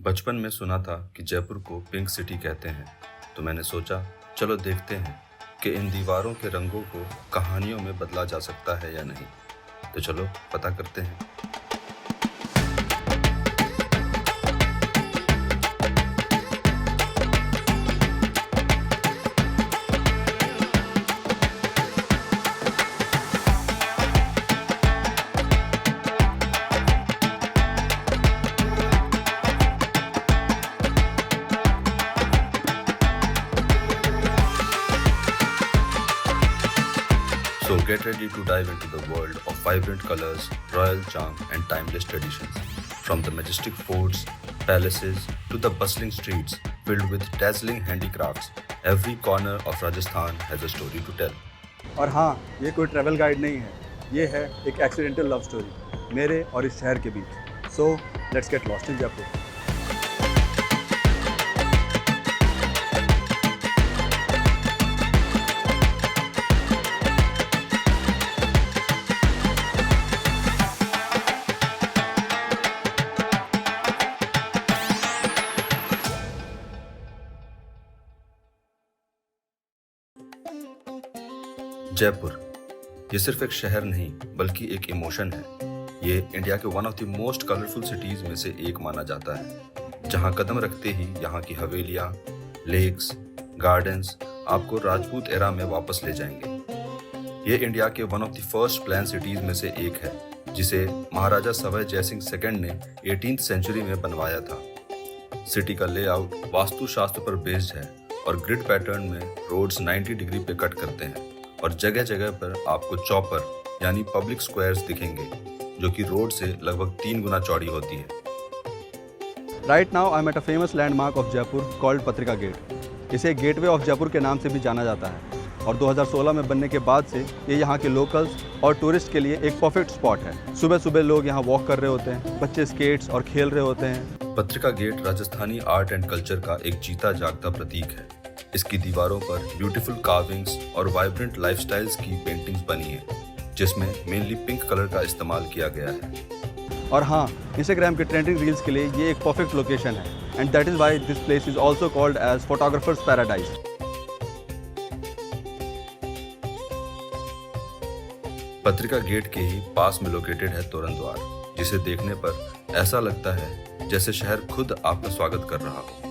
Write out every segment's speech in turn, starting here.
बचपन में सुना था कि जयपुर को पिंक सिटी कहते हैं, तो मैंने सोचा चलो देखते हैं कि इन दीवारों के रंगों को कहानियों में बदला जा सकता है या नहीं। तो चलो पता करते हैं। So get ready to dive into the world of vibrant colors, royal charm and timeless traditions. From the majestic forts, palaces to the bustling streets filled with dazzling handicrafts, every corner of Rajasthan has a story to tell. और हाँ, ये कोई travel guide नहीं है, ये है एक accidental love story मेरे और इस शहर के बीच। So let's get lost in Jaipur. Jaipur ये सिर्फ एक शहर नहीं बल्कि एक इमोशन है। ये इंडिया के one of the most colourful cities में से एक माना जाता है, जहां कदम रखते ही यहाँ की हवेलियाँ, लेक्स, गार्डन्स आपको राजपूत एरा में वापस ले जाएंगे। ये इंडिया के one of the first plan cities में से एक है, जिसे महाराजा सवाई जयसिंह सेकंड ने 18th सेंचुरी में बनवाया था। सिटी का लेआउट वास्तुशास्त्र पर बेस्ड है और ग्रिड पैटर्न में रोड्स 90 डिग्री पे कट करते हैं और जगह जगह पर आपको चौपर यानी पब्लिक स्क्वायर्स दिखेंगे, जो कि रोड से लगभग 3 गुना चौड़ी होती है। Right now I am at a famous landmark of Jaipur called पत्रिका गेट। इसे गेटवे ऑफ जयपुर के नाम से भी जाना जाता है और 2016 में बनने के बाद से ये यहाँ के लोकल्स और टूरिस्ट के लिए एक परफेक्ट स्पॉट है। सुबह सुबह लोग यहाँ वॉक कर रहे होते हैं, बच्चे स्केट्स और खेल रहे होते हैं। Patrika gate Rajasthani art and culture का एक जीता जागता प्रतीक है। इसकी दीवारों पर ब्यूटीफुल कार्विंग्स और वाइब्रेंट लाइफस्टाइल्स की पेंटिंग्स बनी है, जिसमें मेनली पिंक कलर का इस्तेमाल किया गया है। और हाँ, इंस्टाग्राम के ट्रेंडिंग रील्स के लिए ये एक परफेक्ट लोकेशन है and that is why this place is also called as photographers paradise. Patrika gate के ही पास में लोकेटेड है तोरण द्वार, जिसे देखने पर ऐसा लगता है जैसे शहर खुद आपका स्वागत कर रहा हो।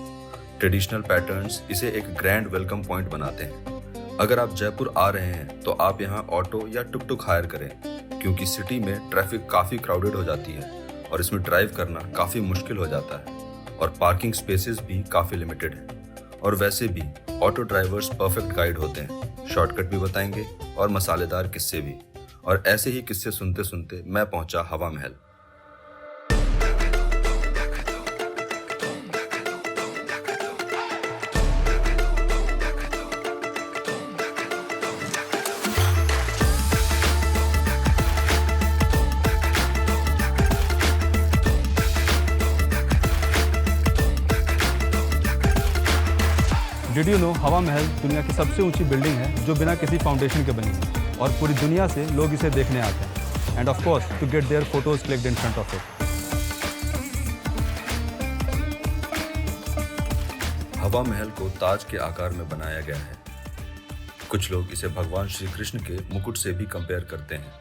ट्रेडिशनल पैटर्न्स इसे एक ग्रैंड वेलकम पॉइंट बनाते हैं। अगर आप जयपुर आ रहे हैं तो आप यहाँ ऑटो या टुक टुक हायर करें, क्योंकि सिटी में ट्रैफिक काफ़ी क्राउडेड हो जाती है और इसमें ड्राइव करना काफ़ी मुश्किल हो जाता है और पार्किंग स्पेसेस भी काफ़ी लिमिटेड हैं। और वैसे भी ऑटो ड्राइवर्स परफेक्ट गाइड होते हैं, शॉर्टकट भी बताएंगे और मसालेदार किस्से भी। और ऐसे ही किस्से सुनते सुनते मैं पहुंचा हवा महल। डिड यू नो हवा महल दुनिया की सबसे ऊंची बिल्डिंग है जो बिना किसी फाउंडेशन के बनी है और पूरी दुनिया से लोग इसे देखने आते हैं and of course to get their photos clicked in front of it. Hawa Mahal को ताज के आकार में बनाया गया है। कुछ लोग इसे भगवान श्री कृष्ण के मुकुट से भी कंपेयर करते हैं,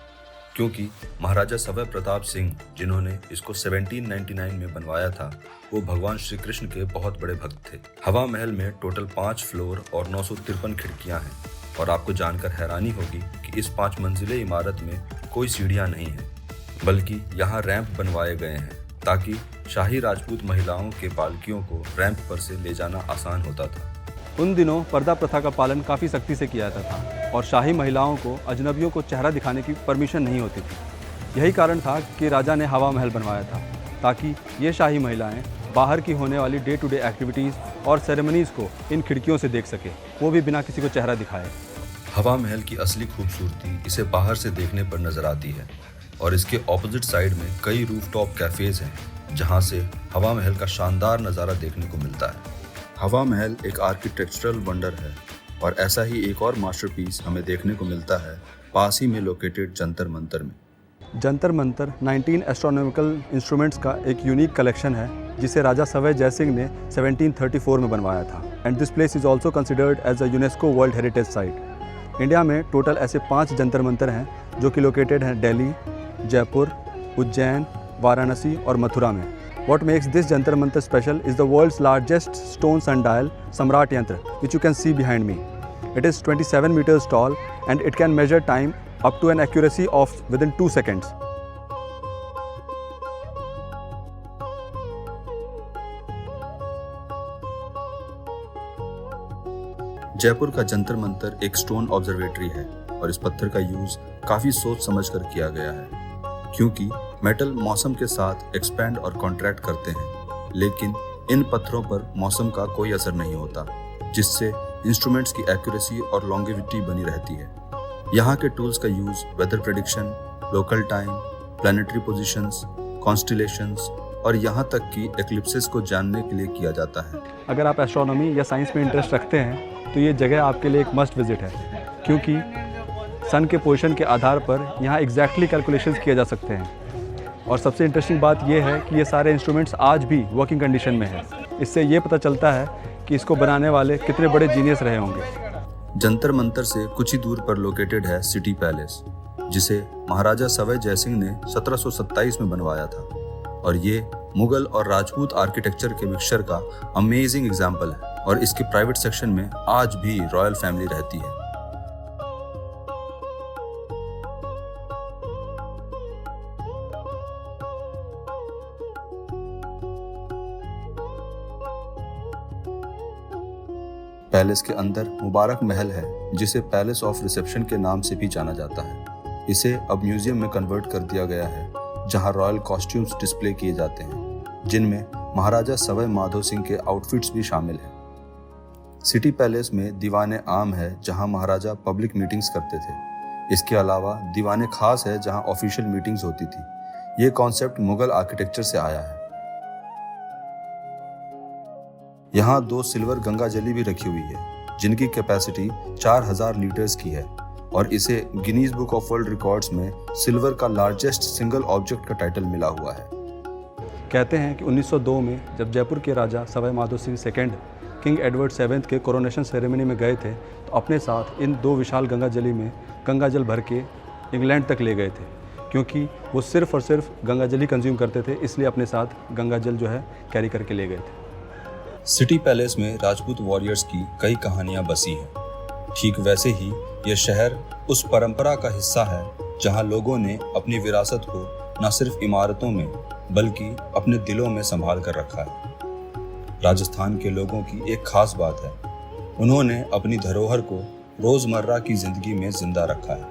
क्योंकि महाराजा सवाई प्रताप सिंह, जिन्होंने इसको 1799 में बनवाया था, वो भगवान श्री कृष्ण के बहुत बड़े भक्त थे। हवा महल में टोटल 5 फ्लोर और 953 खिड़कियां हैं और आपको जानकर हैरानी होगी कि इस 5 मंजिले इमारत में कोई सीढ़ियां नहीं है, बल्कि यहाँ रैंप बनवाए गए हैं ताकि शाही राजपूत महिलाओं के पालकियों को रैंप पर से ले जाना आसान होता था। उन दिनों पर्दा प्रथा का पालन काफ़ी सख्ती से किया जाता था और शाही महिलाओं को अजनबियों को चेहरा दिखाने की परमिशन नहीं होती थी। यही कारण था कि राजा ने हवा महल बनवाया था, ताकि ये शाही महिलाएं बाहर की होने वाली डे टू डे एक्टिविटीज़ और सेरेमनीज़ को इन खिड़कियों से देख सके, वो भी बिना किसी को चेहरा दिखाए। हवा महल की असली खूबसूरती इसे बाहर से देखने पर नजर आती है और इसके ऑपोजिट साइड में कई रूफटॉप कैफेज हैं, जहां से हवा महल का शानदार नज़ारा देखने को मिलता है। हवा महल एक आर्किटेक्चरल वंडर है और ऐसा ही एक और मास्टरपीस हमें देखने को मिलता है पास ही में लोकेटेड जंतर मंतर में। जंतर मंतर 19 एस्ट्रोनॉमिकल इंस्ट्रूमेंट्स का एक यूनिक कलेक्शन है जिसे राजा सवाई जय सिंह ने 1734 में बनवाया था। And this place is also considered as a UNESCO world heritage site. India में टोटल ऐसे 5 जंतर मंतर हैं जो कि लोकेटेड हैं दिल्ली, जयपुर, उज्जैन, वाराणसी और मथुरा में। What makes this Jantar Mantar special is the world's largest stone sundial, Samrat Yantra, which you can see behind me. It is 27 meters tall and it can measure time up to an accuracy of within 2 seconds. Jaipur का जंतर मंतर एक stone observatory है और इस पत्थर का use काफी सोच समझ कर किया गया है, क्योंकि मेटल मौसम के साथ एक्सपैंड और कॉन्ट्रैक्ट करते हैं, लेकिन इन पत्थरों पर मौसम का कोई असर नहीं होता, जिससे इंस्ट्रूमेंट्स की एक्यूरेसी और लॉन्गेविटी बनी रहती है। यहाँ के टूल्स का use weather prediction, local time, planetary positions, constellations और यहाँ तक कि एक्लिप्सेस को जानने के लिए किया जाता है। अगर आप एस्ट्रोनॉमी या साइंस में इंटरेस्ट रखते हैं तो ये जगह आपके लिए एक मस्ट विजिट है, क्योंकि सन के पोजीशन के आधार पर यहाँ एग्जैक्टली कैलकुलेशंस किए जा सकते हैं। और सबसे इंटरेस्टिंग बात यह है कि ये सारे इंस्ट्रूमेंट्स आज भी वर्किंग कंडीशन में हैं। इससे ये पता चलता है कि इसको बनाने वाले कितने बड़े जीनियस रहे होंगे। जंतर मंतर से कुछ ही दूर पर लोकेटेड है सिटी पैलेस, जिसे महाराजा सवाई जय सिंह ने 1727 में बनवाया था, और ये मुगल और राजपूत आर्किटेक्चर के मिक्सचर का अमेजिंग एग्जाम्पल है। और इसके प्राइवेट सेक्शन में आज भी रॉयल फैमिली रहती है। पैलेस के अंदर मुबारक महल है, जिसे पैलेस ऑफ रिसेप्शन के नाम से भी जाना जाता है। इसे अब म्यूजियम में कन्वर्ट कर दिया गया है, जहां रॉयल कॉस्ट्यूम्स डिस्प्ले किए जाते हैं, जिनमें महाराजा सवाई माधो सिंह के आउटफिट्स भी शामिल हैं। सिटी पैलेस में दीवाने आम है, जहां महाराजा पब्लिक मीटिंग्स करते थे। इसके अलावा दीवाने खास है, जहां ऑफिशियल मीटिंग्स होती थी। ये कॉन्सेप्ट मुगल आर्किटेक्चर से आया है। यहाँ 2 सिल्वर गंगा जली भी रखी हुई है, जिनकी कैपेसिटी 4000 लीटर्स की है, और इसे Guinness book of world records में सिल्वर का लार्जेस्ट सिंगल ऑब्जेक्ट का टाइटल मिला हुआ है। कहते हैं कि 1902 में जब जयपुर के राजा Sawai Madho Singh second king Edward 7 के कोरोनेशन सेरेमनी में गए थे, तो अपने साथ इन 2 विशाल गंगा जली में गंगा जल भर के इंग्लैंड तक ले गए थे, क्योंकि वो सिर्फ और सिर्फ गंगा जल ही कंज्यूम करते थे, इसलिए अपने साथ गंगा जल जो है कैरी करके ले गए थे। सिटी पैलेस में राजपूत वॉरियर्स की कई कहानियां बसी हैं। ठीक वैसे ही यह शहर उस परंपरा का हिस्सा है जहां लोगों ने अपनी विरासत को न सिर्फ इमारतों में बल्कि अपने दिलों में संभाल कर रखा है। राजस्थान के लोगों की एक खास बात है, उन्होंने अपनी धरोहर को रोजमर्रा की जिंदगी में जिंदा रखा है।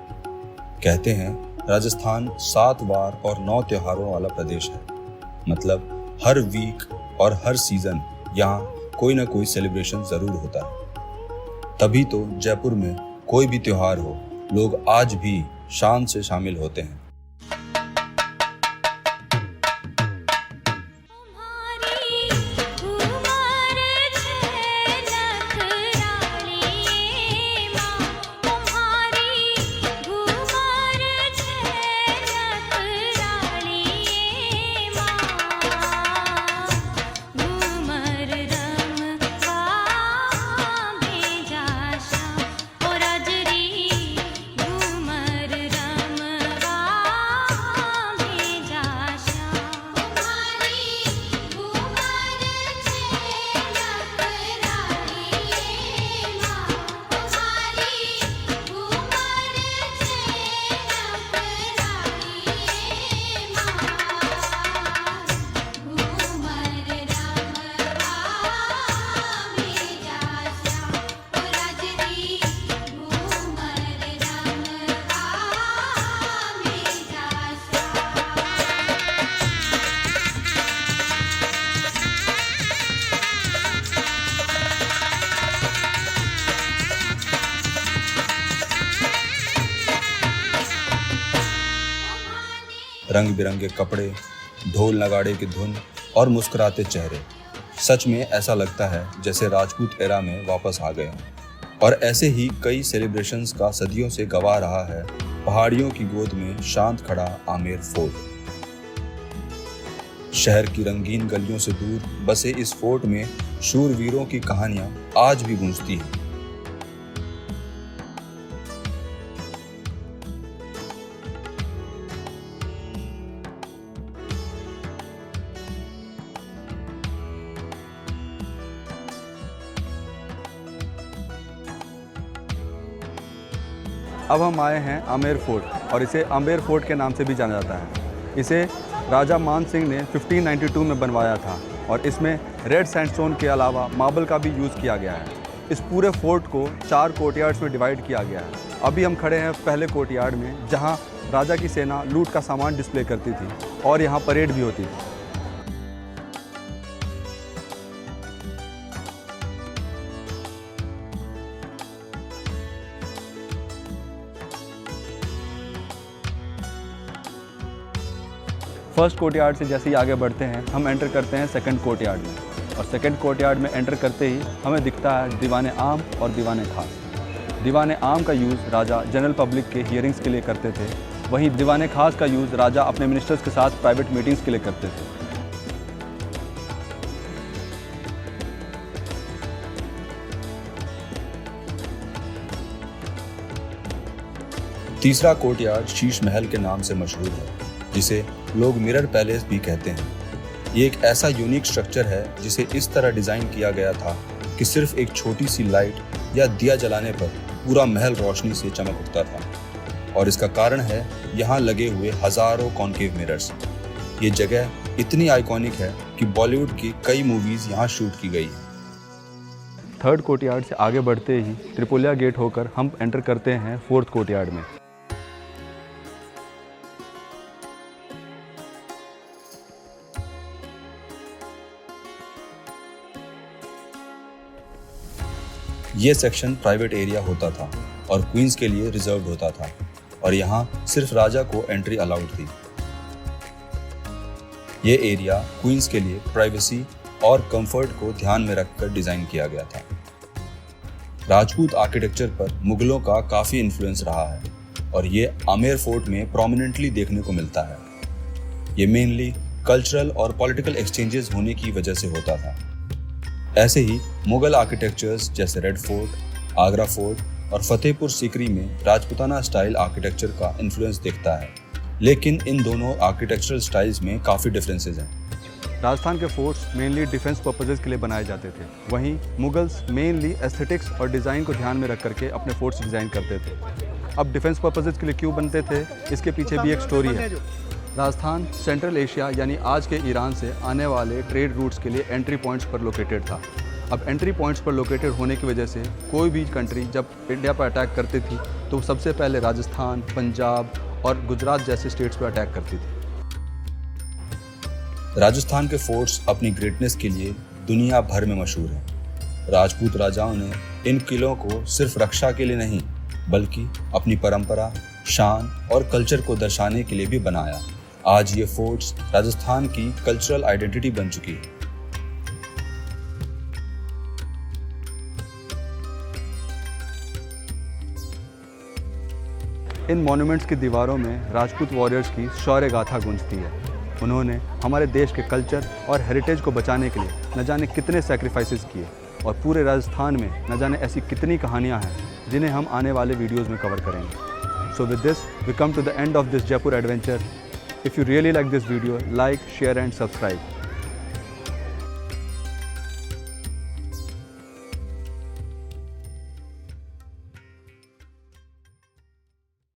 कहते हैं राजस्थान 7 वार और 9 त्योहारों वाला प्रदेश है, मतलब हर वीक और हर सीजन यहाँ कोई ना कोई सेलिब्रेशन जरूर होता है। तभी तो जयपुर में कोई भी त्योहार हो, लोग आज भी शान से शामिल होते हैं। रंग बिरंगे कपड़े, ढोल नगाड़े की धुन और मुस्कुराते चेहरे, सच में ऐसा लगता है जैसे राजपूत एरा में वापस आ गए। और ऐसे ही कई सेलिब्रेशंस का सदियों से गवाह रहा है पहाड़ियों की गोद में शांत खड़ा आमेर फोर्ट। शहर की रंगीन गलियों से दूर बसे इस फोर्ट में शूरवीरों की कहानियां आज भी गूंजती हैं। अब हम आए हैं आमेर फोर्ट और इसे आमेर फोर्ट के नाम से भी जाना जाता है। इसे राजा मान सिंह ने 1592 में बनवाया था और इसमें रेड सैंडस्टोन के अलावा मार्बल का भी यूज़ किया गया है। इस पूरे फोर्ट को 4 कोर्टयार्ड्स में डिवाइड किया गया है। अभी हम खड़े हैं पहले कोर्टयार्ड में, जहां राजा की सेना लूट का सामान डिस्प्ले करती थी और यहां परेड भी होती थी। फर्स्ट कोर्टयार्ड से जैसे ही आगे बढ़ते हैं हम एंटर करते हैं सेकंड कोर्टयार्ड में, और सेकंड कोर्टयार्ड में एंटर करते ही हमें दिखता है दीवाने आम और दीवाने खास। दीवाने आम का यूज़ राजा जनरल पब्लिक के हियरिंग्स के लिए करते थे, वहीं दीवाने खास का यूज़ राजा अपने मिनिस्टर्स के साथ प्राइवेट मीटिंग्स के लिए करते थे। तीसरा कोर्टयार्ड शीश महल के नाम से मशहूर है, जिसे लोग मिरर पैलेस भी कहते हैं। ये एक ऐसा यूनिक स्ट्रक्चर है जिसे इस तरह डिज़ाइन किया गया था कि सिर्फ एक छोटी सी लाइट या दिया जलाने पर पूरा महल रोशनी से चमक उठता था। और इसका कारण है यहाँ लगे हुए हजारों कॉन्केव मिरर्स। ये जगह इतनी आइकॉनिक है कि बॉलीवुड की कई मूवीज़ यहाँ शूट की गई हैं। थर्ड कोर्टयार्ड से आगे बढ़ते ही त्रिपोलिया गेट होकर हम एंटर करते हैं फोर्थ कोर्टयार्ड में। ये सेक्शन प्राइवेट एरिया होता था और क्वींस के लिए रिजर्व्ड होता था, और यहाँ सिर्फ राजा को एंट्री अलाउड थी। ये एरिया क्वींस के लिए प्राइवेसी और कंफर्ट को ध्यान में रखकर डिजाइन किया गया था। राजपूत आर्किटेक्चर पर मुगलों का काफी इन्फ्लुएंस रहा है और ये आमेर फोर्ट में प्रोमिनेंटली देखने को मिलता है। ये मेनली कल्चरल और पॉलिटिकल एक्सचेंजेस होने की वजह से होता था। ऐसे ही मुगल आर्किटेक्चर्स जैसे रेड फोर्ट, आगरा फोर्ट और फतेहपुर सीकरी में राजपूताना स्टाइल आर्किटेक्चर का इन्फ्लुएंस दिखता है, लेकिन इन दोनों आर्किटेक्चरल स्टाइल्स में काफ़ी डिफरेंसेस हैं। राजस्थान के फोर्ट्स मेनली डिफेंस पर्पजेज के लिए बनाए जाते थे, वहीं मुगल्स मेनली एस्थेटिक्स और डिज़ाइन को ध्यान में रख करके अपने फोर्ट्स डिज़ाइन करते थे। अब डिफेंस पर्पजेज के लिए क्यों बनते थे, इसके पीछे भी एक स्टोरी है। राजस्थान सेंट्रल एशिया यानी आज के ईरान से आने वाले ट्रेड रूट्स के लिए एंट्री पॉइंट्स पर लोकेटेड था। अब एंट्री पॉइंट्स पर लोकेटेड होने की वजह से कोई भी कंट्री जब इंडिया पर अटैक करती थी तो सबसे पहले राजस्थान, पंजाब और गुजरात जैसे स्टेट्स पर अटैक करती थी। राजस्थान के फोर्ट्स अपनी ग्रेटनेस के लिए दुनिया भर में मशहूर हैं। राजपूत राजाओं ने इन किलों को सिर्फ रक्षा के लिए नहीं बल्कि अपनी परंपरा, शान और कल्चर को दर्शाने के लिए भी बनाया। आज ये फोर्ट्स राजस्थान की कल्चरल आइडेंटिटी बन चुकी है। इन मॉन्यूमेंट्स की दीवारों में राजपूत वॉरियर्स की शौर्य गाथा गूंजती है। उन्होंने हमारे देश के कल्चर और हेरिटेज को बचाने के लिए न जाने कितने सैक्रिफाइसेस किए, और पूरे राजस्थान में न जाने ऐसी कितनी कहानियां हैं जिन्हें हम आने वाले वीडियोस में कवर करेंगे। So with this, we come to the end of this Jaipur adventure. If you really like this video, like, share and subscribe.